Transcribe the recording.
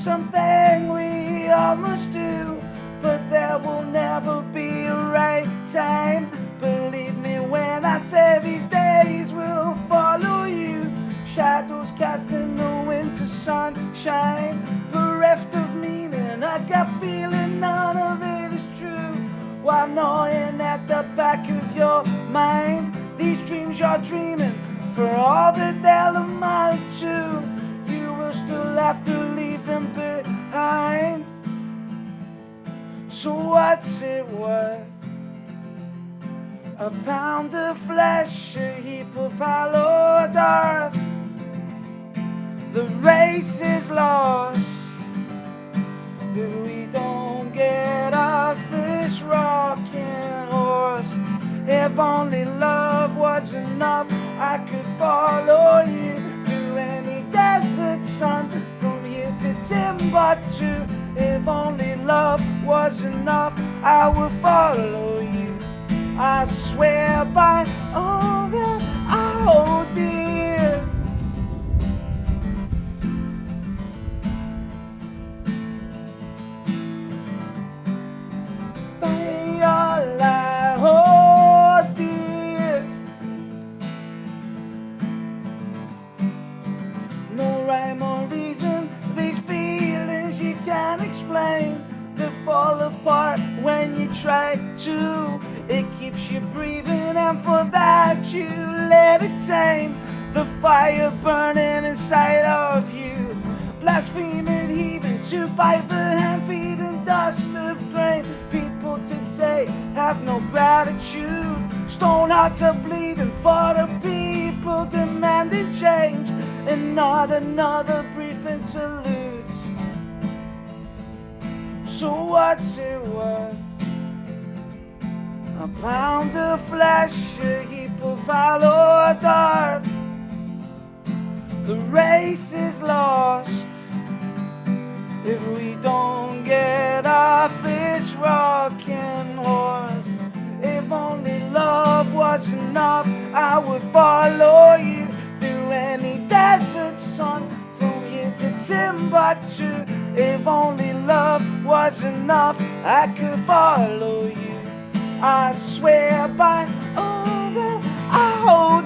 something we all must do, but there will never be a right time. Believe me when I say these days will follow you. Shadows cast in the winter sunshine, bereft of meaning. I got feeling none of it is true. While gnawing at the back of your mind, these dreams you're dreaming, for all that they'll amount to, you will still have to leave them behind. So what's it worth? A pound of flesh, a heap of hallowed earth. The race is lost if we don't get off this rocking horse. If only love was enough, I could follow you through any desert sun, from here to Timbuktu. If only love was enough, I would follow you. I swear by all that I hold dear. By all I hold dear. No rhyme or reason, these feelings you can't explain. They fall apart when you try to. It keeps you breathing, and for that you let it tame the fire burning inside of you. Blaspheming, heaving to bite the hand, feeding dust of grain. People today have no gratitude. Stone hearts are bleeding for the people demanding change, and not another brief interlude. So what's it worth? A pound of flesh, a heap of hallowed earth. The race is lost if we don't get off this rocking horse. If only love was enough, I would follow you through any desert sun, from here to Timbuktu. If only love was enough, I could follow you. I swear by all that I hold